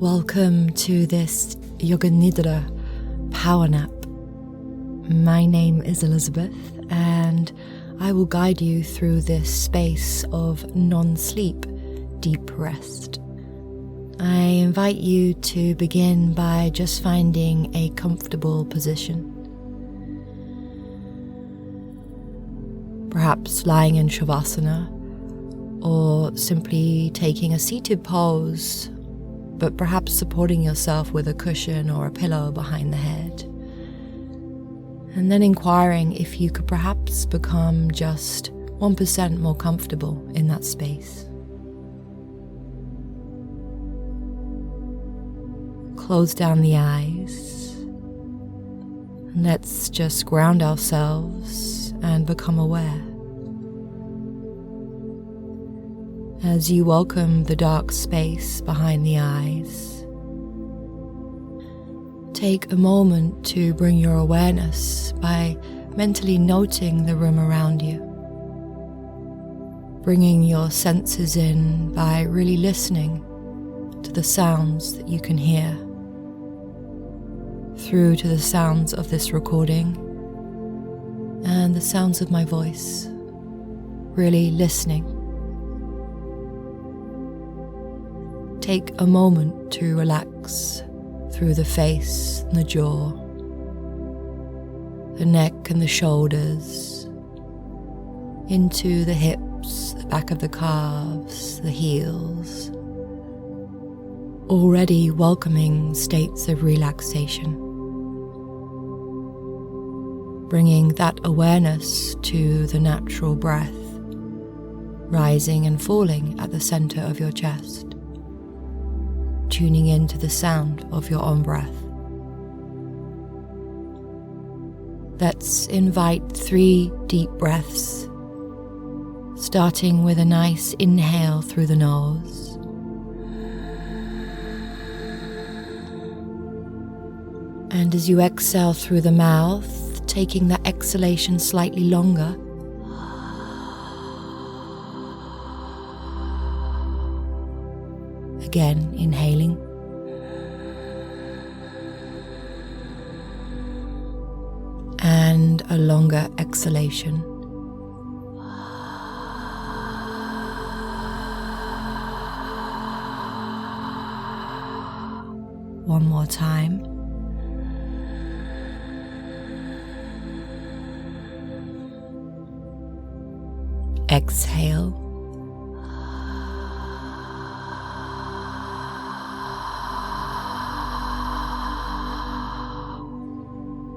Welcome to this Yoga Nidra power nap. My name is Elizabeth and I will guide you through this space of non-sleep, deep rest. I invite you to begin by just finding a comfortable position. Perhaps lying in Shavasana or simply taking a seated pose, but perhaps supporting yourself with a cushion or a pillow behind the head. And then inquiring if you could perhaps become just 1% more comfortable in that space. Close down the eyes. And let's just ground ourselves and become aware. As you welcome the dark space behind the eyes, take a moment to bring your awareness by mentally noting the room around you. Bringing your senses in by really listening to the sounds that you can hear. Through to the sounds of this recording and the sounds of my voice. Really listening. Take a moment to relax through the face and the jaw, the neck and the shoulders, into the hips, the back of the calves, the heels, already welcoming states of relaxation. Bringing that awareness to the natural breath, rising and falling at the center of your chest. Tuning into the sound of your own breath. Let's invite 3 deep breaths, starting with a nice inhale through the nose. And as you exhale through the mouth, taking that exhalation slightly longer, again, inhaling. And a longer exhalation. One more time. Exhale.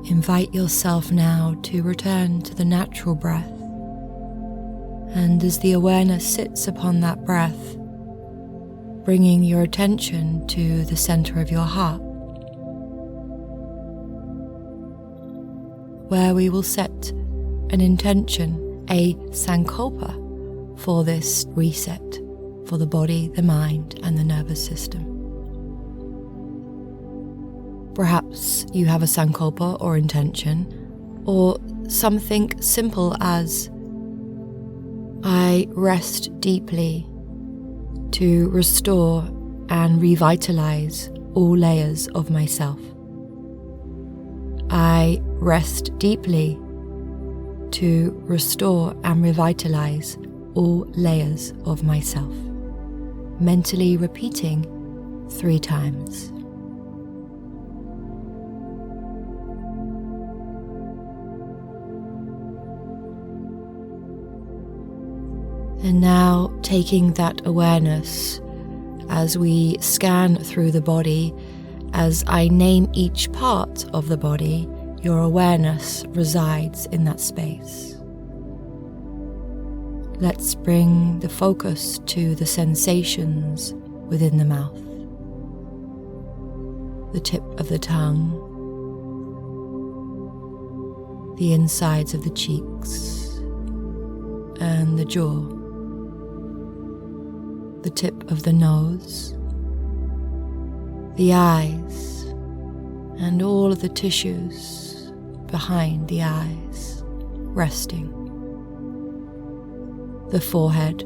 Invite yourself now to return to the natural breath, and as the awareness sits upon that breath, bringing your attention to the center of your heart, where we will set an intention, a sankalpa, for this reset for the body, the mind, and the nervous system. Perhaps you have a sankalpa or intention, or something simple as, I rest deeply to restore and revitalize all layers of myself. I rest deeply to restore and revitalize all layers of myself. Mentally repeating 3 times. And now taking that awareness as we scan through the body, as I name each part of the body, your awareness resides in that space. Let's bring the focus to the sensations within the mouth, the tip of the tongue, the insides of the cheeks, and the jaw. The tip of the nose, the eyes, and all of the tissues behind the eyes, resting. The forehead,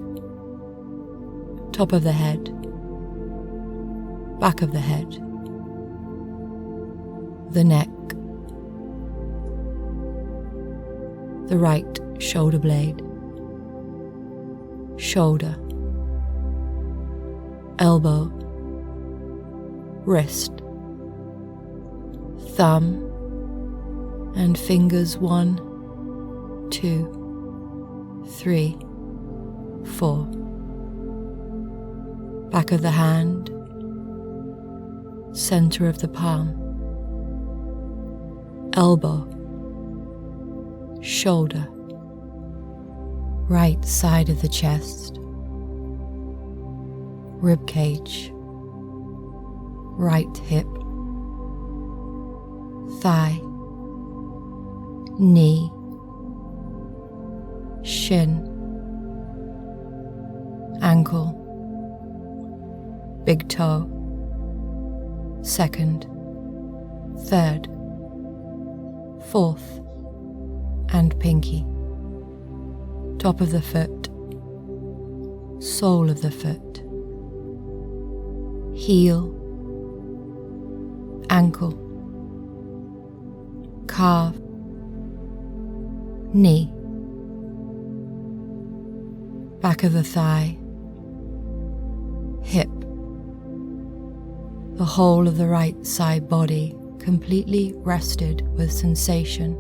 top of the head, back of the head, the neck, the right shoulder blade, shoulder, elbow, wrist, thumb and fingers 1, 2, 3, 4. Back of the hand, center of the palm, elbow, shoulder, right side of the chest, rib cage, right hip, thigh, knee, shin, ankle, big toe, second, third, fourth, and pinky, top of the foot, sole of the foot, heel, ankle, calf, knee, back of the thigh, hip, the whole of the right side body completely rested with sensation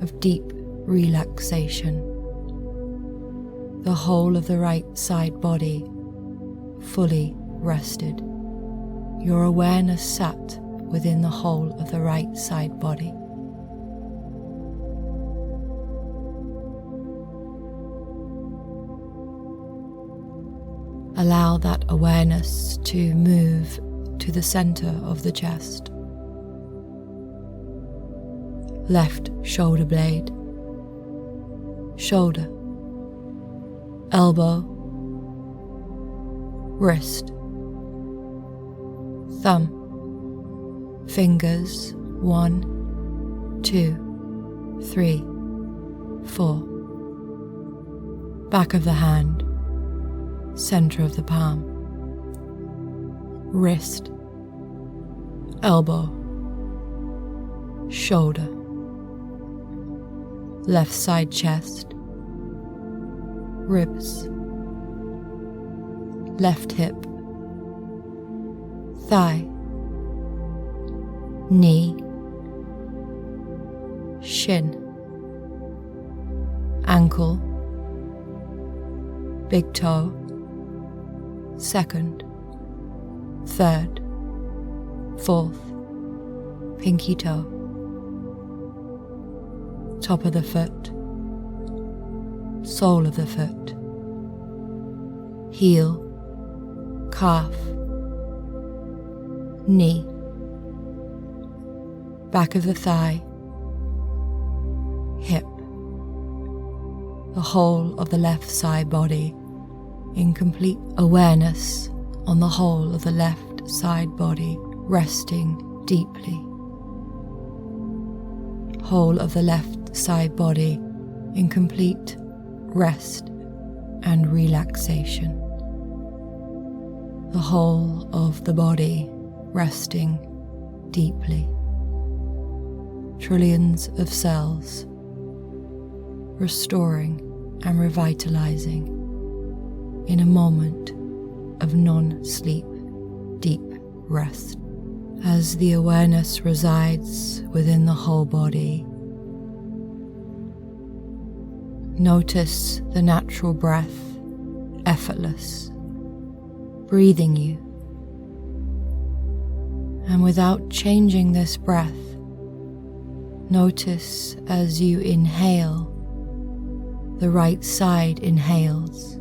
of deep relaxation. The whole of the right side body fully rested. Your awareness sat within the whole of the right side body. Allow that awareness to move to the center of the chest. Left shoulder blade, shoulder, elbow, wrist, thumb, fingers 1, 2, 3, 4. Back of the hand, center of the palm, wrist, elbow, shoulder, left side chest, ribs, left hip, thigh, knee, shin, ankle, big toe, second, third, fourth, pinky toe, top of the foot, sole of the foot, heel, calf, knee, back of the thigh, hip, the whole of the left side body in complete awareness on the whole of the left side body, resting deeply. Whole of the left side body in complete rest and relaxation. The whole of the body resting deeply. Trillions of cells restoring and revitalizing in a moment of non-sleep, deep rest. As the awareness resides within the whole body, notice the natural breath, effortless, breathing you. And without changing this breath, notice as you inhale, the right side inhales.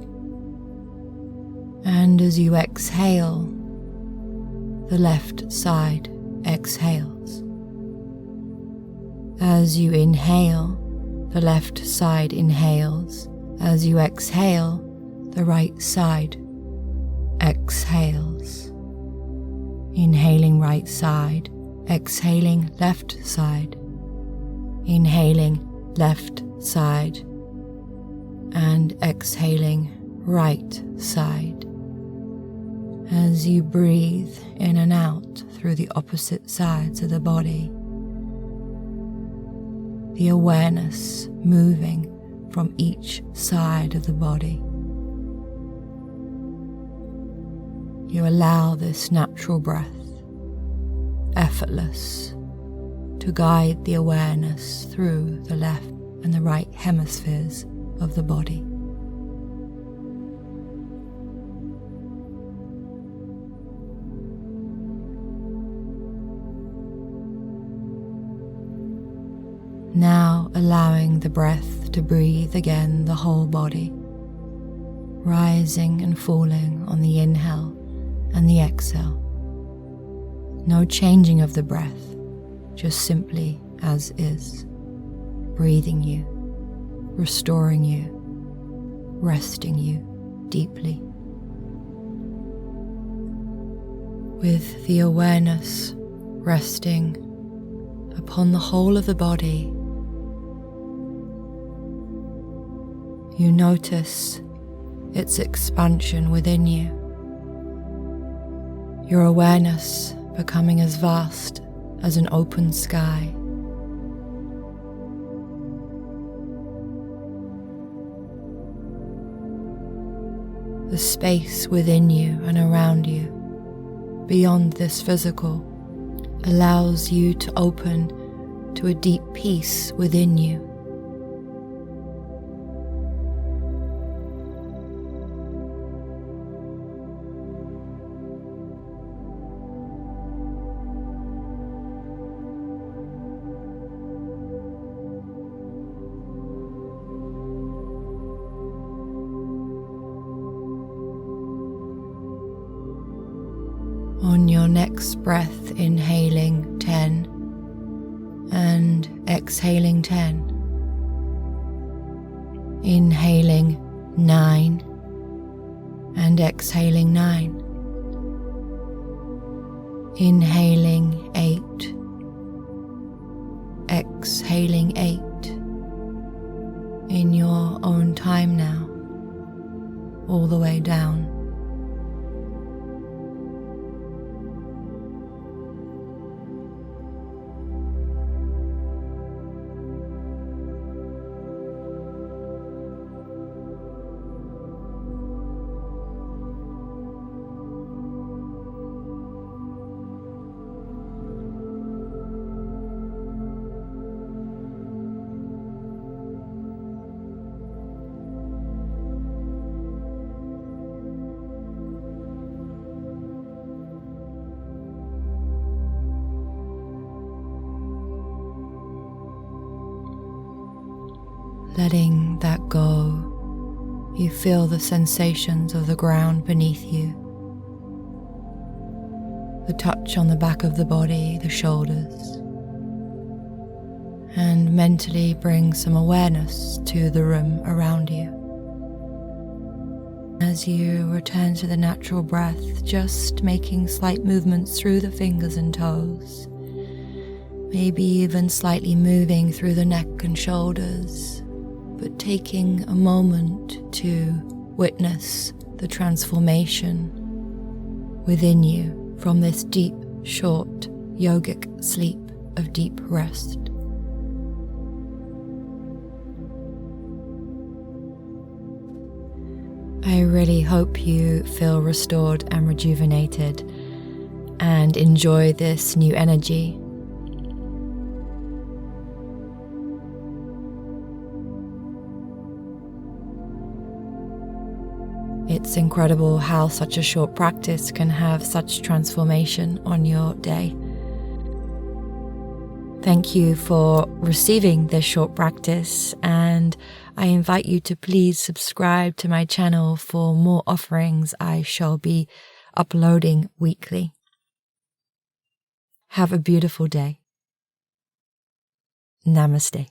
And as you exhale, the left side exhales. As you inhale, the left side inhales. As you exhale, the right side exhales. Inhaling right side, exhaling left side. Inhaling left side and exhaling right side. As you breathe in and out through the opposite sides of the body, the awareness moving from each side of the body. You allow this natural breath, effortless, to guide the awareness through the left and the right hemispheres of the body. Now allowing the breath to breathe again the whole body, rising and falling on the inhale and the exhale. No changing of the breath, just simply as is, breathing you, restoring you, resting you deeply. With the awareness resting upon the whole of the body, you notice its expansion within you, your awareness becoming as vast as an open sky. The space within you and around you, beyond this physical, allows you to open to a deep peace within you. On your next breath, inhaling 10 and exhaling 10. Inhaling 9 and exhaling 9. Inhaling 8, exhaling 8. In your own time now, all the way down. Letting that go, you feel the sensations of the ground beneath you, the touch on the back of the body, the shoulders, and mentally bring some awareness to the room around you. As you return to the natural breath, just making slight movements through the fingers and toes, maybe even slightly moving through the neck and shoulders, but taking a moment to witness the transformation within you from this deep, short, yogic sleep of deep rest. I really hope you feel restored and rejuvenated and enjoy this new energy. It's incredible how such a short practice can have such transformation on your day. Thank you for receiving this short practice, and I invite you to please subscribe to my channel for more offerings I shall be uploading weekly. Have a beautiful day. Namaste.